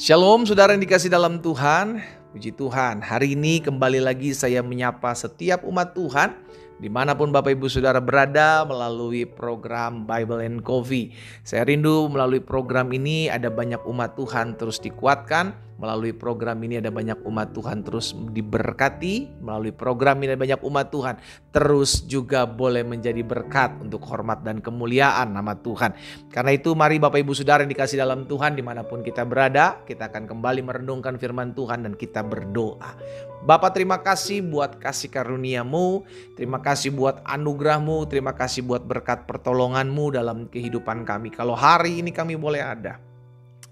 Shalom saudara yang dikasih dalam Tuhan. Puji Tuhan, hari ini kembali lagi saya menyapa setiap umat Tuhan dimanapun Bapak Ibu Saudara berada melalui program Bible and Coffee. Saya rindu melalui program ini ada banyak umat Tuhan terus dikuatkan. Melalui program ini ada banyak umat Tuhan terus diberkati. Melalui program ini ada banyak umat Tuhan terus juga boleh menjadi berkat untuk hormat dan kemuliaan nama Tuhan. Karena itu mari Bapak Ibu Saudara yang dikasih dalam Tuhan dimanapun kita berada, kita akan kembali merenungkan firman Tuhan dan kita berdoa. Bapa, terima kasih buat kasih karunia-Mu, terima kasih buat anugerah-Mu, terima kasih buat berkat pertolongan-Mu dalam kehidupan kami. Kalau hari ini kami boleh ada,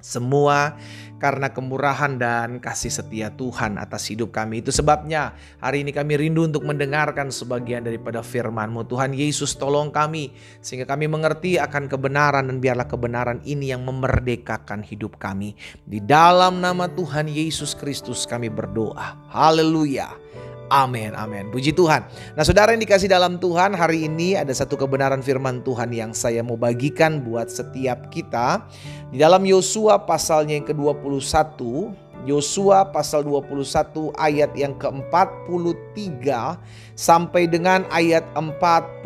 semua karena kemurahan dan kasih setia Tuhan atas hidup kami. Itu sebabnya hari ini kami rindu untuk mendengarkan sebagian daripada firman-Mu. Tuhan Yesus, tolong kami sehingga kami mengerti akan kebenaran, dan biarlah kebenaran ini yang memerdekakan hidup kami. Di dalam nama Tuhan Yesus Kristus kami berdoa. Haleluya. Amin, amin. Puji Tuhan. Nah saudara yang dikasih dalam Tuhan, hari ini ada satu kebenaran firman Tuhan yang saya mau bagikan buat setiap kita. Di dalam Yosua pasalnya yang ke-21, Yosua pasal 21 ayat yang ke-43 sampai dengan ayat 45.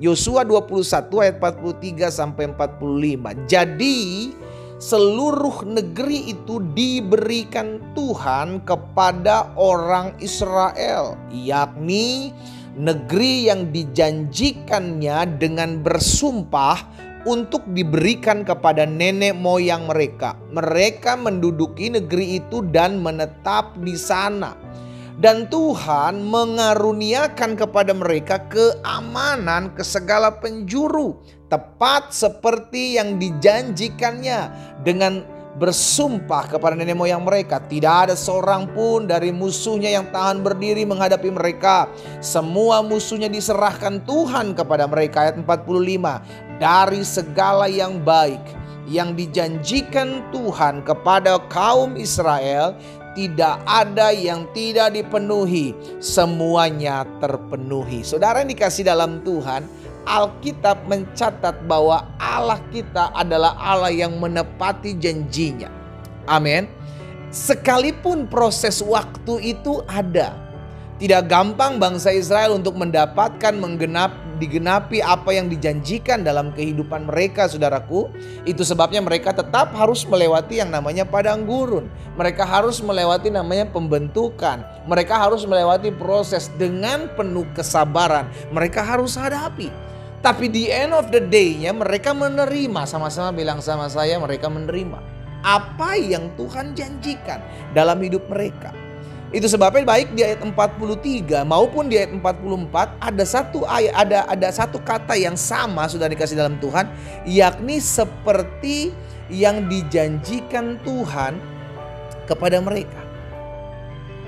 Yosua 21 ayat 43 sampai 45. Jadi seluruh negeri itu diberikan Tuhan kepada orang Israel, yakni negeri yang dijanjikannya dengan bersumpah untuk diberikan kepada nenek moyang mereka. Mereka menduduki negeri itu dan menetap di sana. Dan Tuhan mengaruniakan kepada mereka keamanan ke segala penjuru, tepat seperti yang dijanjikannya dengan bersumpah kepada nenek moyang mereka. Tidak ada seorang pun dari musuhnya yang tahan berdiri menghadapi mereka. Semua musuhnya diserahkan Tuhan kepada mereka. Ayat 45. Dari segala yang baik yang dijanjikan Tuhan kepada kaum Israel, tidak ada yang tidak dipenuhi, semuanya terpenuhi. Saudara yang dikasih dalam Tuhan, Alkitab mencatat bahwa Allah kita adalah Allah yang menepati janjinya. Amin. Sekalipun proses waktu itu ada, tidak gampang bangsa Israel untuk mendapatkan digenapi apa yang dijanjikan dalam kehidupan mereka, saudaraku. Itu sebabnya mereka tetap harus melewati yang namanya padang gurun. Mereka harus melewati namanya pembentukan. Mereka harus melewati proses dengan penuh kesabaran. Mereka harus hadapi. Tapi di end of the day-nya mereka menerima. Sama-sama bilang sama saya, mereka menerima apa yang Tuhan janjikan dalam hidup mereka. Itu sebabnya baik di ayat 43 maupun di ayat 44 ada satu kata yang sama sudah dikasih dalam Tuhan, yakni seperti yang dijanjikan Tuhan kepada mereka.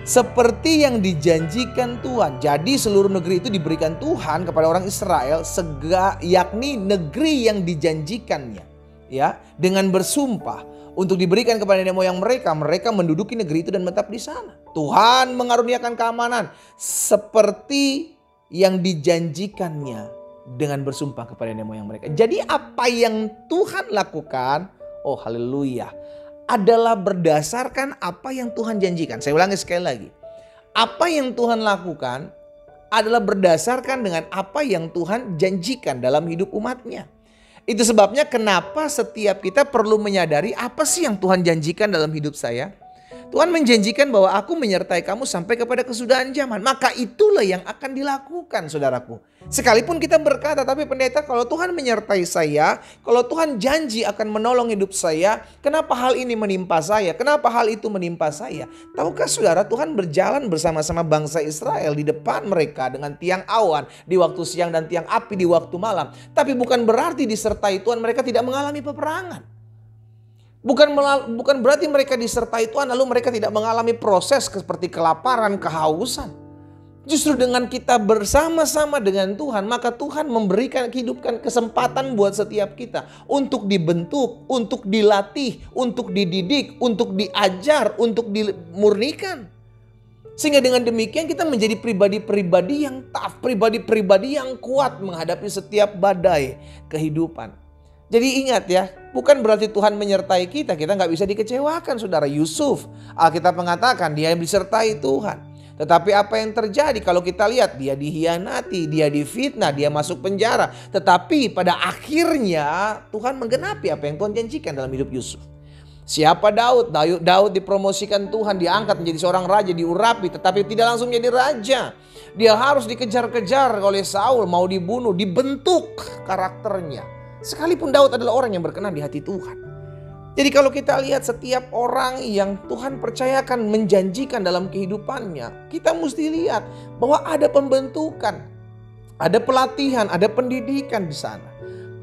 Seperti yang dijanjikan Tuhan. Jadi seluruh negeri itu diberikan Tuhan kepada orang Israel, yakni negeri yang dijanjikannya, ya, dengan bersumpah untuk diberikan kepada nenek moyang mereka. Mereka menduduki negeri itu dan menetap di sana. Tuhan mengaruniakan keamanan seperti yang dijanjikannya dengan bersumpah kepada nenek moyang mereka. Jadi apa yang Tuhan lakukan, oh haleluya, adalah berdasarkan apa yang Tuhan janjikan. Saya ulangi sekali lagi. Apa yang Tuhan lakukan adalah berdasarkan dengan apa yang Tuhan janjikan dalam hidup umatnya. Itu sebabnya kenapa setiap kita perlu menyadari apa sih yang Tuhan janjikan dalam hidup saya. Tuhan menjanjikan bahwa aku menyertai kamu sampai kepada kesudahan zaman. Maka itulah yang akan dilakukan, saudaraku. Sekalipun kita berkata, tapi pendeta, kalau Tuhan menyertai saya, kalau Tuhan janji akan menolong hidup saya, kenapa hal ini menimpa saya? Kenapa hal itu menimpa saya? Tahukah saudara, Tuhan berjalan bersama-sama bangsa Israel di depan mereka dengan tiang awan di waktu siang dan tiang api di waktu malam. Tapi bukan berarti disertai Tuhan mereka tidak mengalami peperangan. Bukan berarti mereka disertai Tuhan lalu mereka tidak mengalami proses seperti kelaparan, kehausan. Justru dengan kita bersama-sama dengan Tuhan, maka Tuhan memberikan kehidupan kesempatan buat setiap kita untuk dibentuk, untuk dilatih, untuk dididik, untuk diajar, untuk dimurnikan. Sehingga dengan demikian kita menjadi pribadi-pribadi yang tough, pribadi-pribadi yang kuat menghadapi setiap badai kehidupan. Jadi ingat ya, bukan berarti Tuhan menyertai kita nggak bisa dikecewakan saudara. Yusuf, Alkitab mengatakan dia disertai Tuhan. Tetapi apa yang terjadi kalau kita lihat, dia dihianati, dia difitnah, dia masuk penjara. Tetapi pada akhirnya Tuhan menggenapi apa yang Tuhan janjikan dalam hidup Yusuf. Siapa Daud? Daud dipromosikan Tuhan, diangkat menjadi seorang raja, diurapi, tetapi tidak langsung menjadi raja. Dia harus dikejar-kejar oleh Saul, mau dibunuh, dibentuk karakternya. Sekalipun Daud adalah orang yang berkenan di hati Tuhan. Jadi kalau kita lihat setiap orang yang Tuhan percayakan menjanjikan dalam kehidupannya, kita mesti lihat bahwa ada pembentukan, ada pelatihan, ada pendidikan di sana.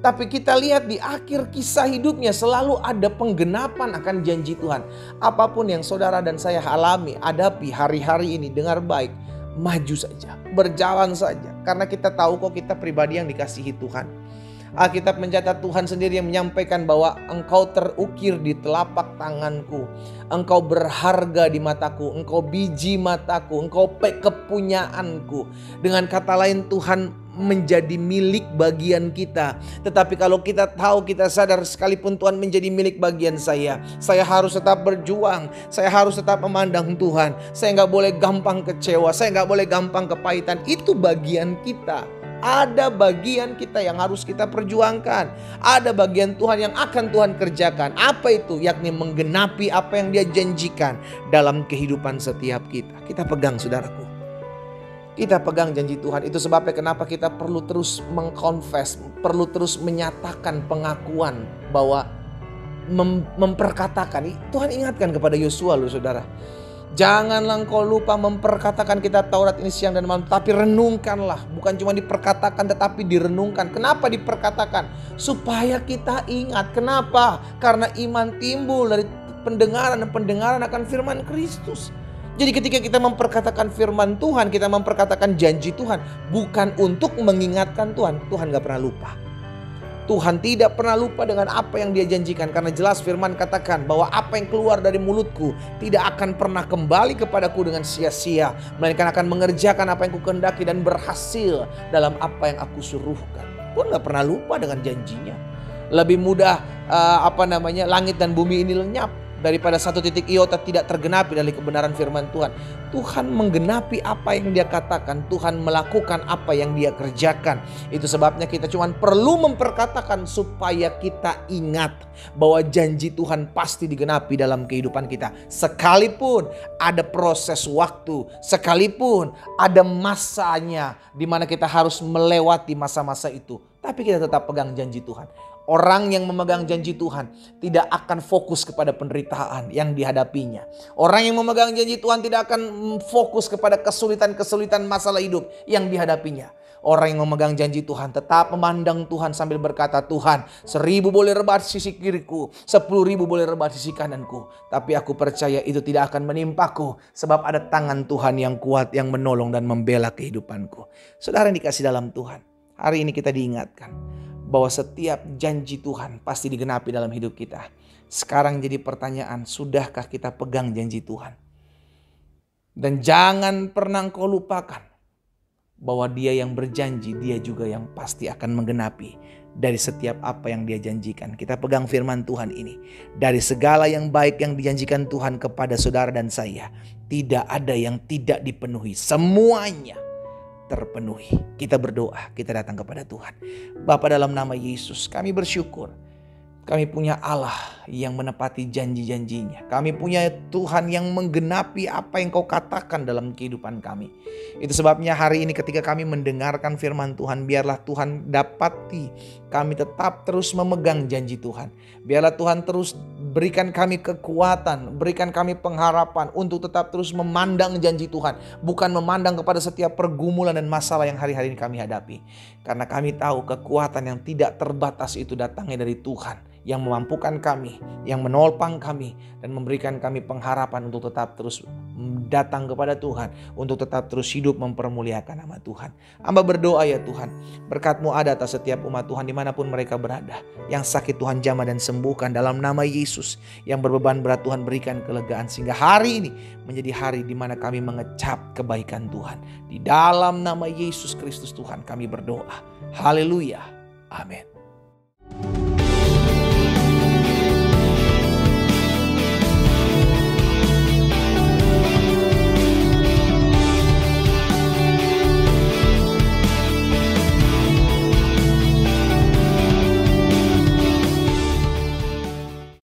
Tapi kita lihat di akhir kisah hidupnya selalu ada penggenapan akan janji Tuhan. Apapun yang saudara dan saya alami, hadapi hari-hari ini, dengar baik, maju saja, berjalan saja. Karena kita tahu kok kita pribadi yang dikasihi Tuhan. Alkitab mencatat Tuhan sendiri yang menyampaikan bahwa engkau terukir di telapak tanganku. Engkau berharga di mataku, engkau biji mataku, engkau kepunyaanku. Dengan kata lain Tuhan menjadi milik bagian kita. Tetapi kalau kita tahu, kita sadar sekalipun Tuhan menjadi milik bagian saya harus tetap berjuang. Saya harus tetap memandang Tuhan. Saya nggak boleh gampang kecewa, saya nggak boleh gampang kepahitan. Itu bagian kita. Ada bagian kita yang harus kita perjuangkan. Ada bagian Tuhan yang akan Tuhan kerjakan. Apa itu? Yakni menggenapi apa yang Dia janjikan dalam kehidupan setiap kita. Kita pegang saudaraku. Kita pegang janji Tuhan. Itu sebabnya kenapa kita perlu terus mengkonfes, perlu terus menyatakan pengakuan bahwa memperkatakan. Tuhan ingatkan kepada Yosua loh saudara. Janganlah engkau lupa memperkatakan kitab Taurat ini siang dan malam, tapi renungkanlah. Bukan cuma diperkatakan tetapi direnungkan. Kenapa diperkatakan? Supaya kita ingat. Kenapa? Karena iman timbul dari pendengaran dan pendengaran akan firman Kristus. Jadi ketika kita memperkatakan firman Tuhan, kita memperkatakan janji Tuhan, bukan untuk mengingatkan Tuhan. Tuhan gak pernah lupa. Tuhan tidak pernah lupa dengan apa yang Dia janjikan. Karena jelas firman katakan bahwa apa yang keluar dari mulutku tidak akan pernah kembali kepadaku dengan sia-sia. Melainkan akan mengerjakan apa yang kukehendaki dan berhasil dalam apa yang aku suruhkan. Tuhan gak pernah lupa dengan janjinya. Lebih mudah langit dan bumi ini lenyap daripada satu titik iota tidak tergenapi dari kebenaran firman Tuhan. Tuhan menggenapi apa yang Dia katakan. Tuhan melakukan apa yang Dia kerjakan. Itu sebabnya kita cuma perlu memperkatakan supaya kita ingat bahwa janji Tuhan pasti digenapi dalam kehidupan kita. Sekalipun ada proses waktu, sekalipun ada masanya di mana kita harus melewati masa-masa itu, tapi kita tetap pegang janji Tuhan. Orang yang memegang janji Tuhan tidak akan fokus kepada penderitaan yang dihadapinya. Orang yang memegang janji Tuhan tidak akan fokus kepada kesulitan-kesulitan masalah hidup yang dihadapinya. Orang yang memegang janji Tuhan tetap memandang Tuhan sambil berkata, Tuhan 1.000 boleh rebah di sisi kiriku, 10.000 boleh rebah di sisi kananku, tapi aku percaya itu tidak akan menimpaku, sebab ada tangan Tuhan yang kuat yang menolong dan membela kehidupanku. Saudara yang dikasih dalam Tuhan, hari ini kita diingatkan bahwa setiap janji Tuhan pasti digenapi dalam hidup kita. Sekarang jadi pertanyaan, sudahkah kita pegang janji Tuhan? Dan jangan pernah engkau lupakan bahwa Dia yang berjanji, Dia juga yang pasti akan menggenapi dari setiap apa yang Dia janjikan. Kita pegang firman Tuhan ini. Dari segala yang baik yang dijanjikan Tuhan kepada saudara dan saya, tidak ada yang tidak dipenuhi. Semuanya terpenuhi. Kita berdoa, kita datang kepada Tuhan. Bapa, dalam nama Yesus, kami bersyukur. Kami punya Allah yang menepati janji-janjinya. Kami punya Tuhan yang menggenapi apa yang Kau katakan dalam kehidupan kami. Itu sebabnya hari ini ketika kami mendengarkan firman Tuhan, biarlah Tuhan dapati kami tetap terus memegang janji Tuhan. Biarlah Tuhan terus berikan kami kekuatan, berikan kami pengharapan untuk tetap terus memandang janji Tuhan. Bukan memandang kepada setiap pergumulan dan masalah yang hari-hari ini kami hadapi. Karena kami tahu kekuatan yang tidak terbatas itu datangnya dari Tuhan, yang memampukan kami, yang menopang kami, dan memberikan kami pengharapan untuk tetap terus datang kepada Tuhan, untuk tetap terus hidup mempermuliakan nama Tuhan. Hamba berdoa ya Tuhan, berkat-Mu ada atas setiap umat Tuhan dimanapun mereka berada. Yang sakit Tuhan jamah dan sembuhkan dalam nama Yesus. Yang berbeban berat Tuhan berikan kelegaan, sehingga hari ini menjadi hari di mana kami mengecap kebaikan Tuhan. Di dalam nama Yesus Kristus Tuhan kami berdoa. Haleluya. Amin.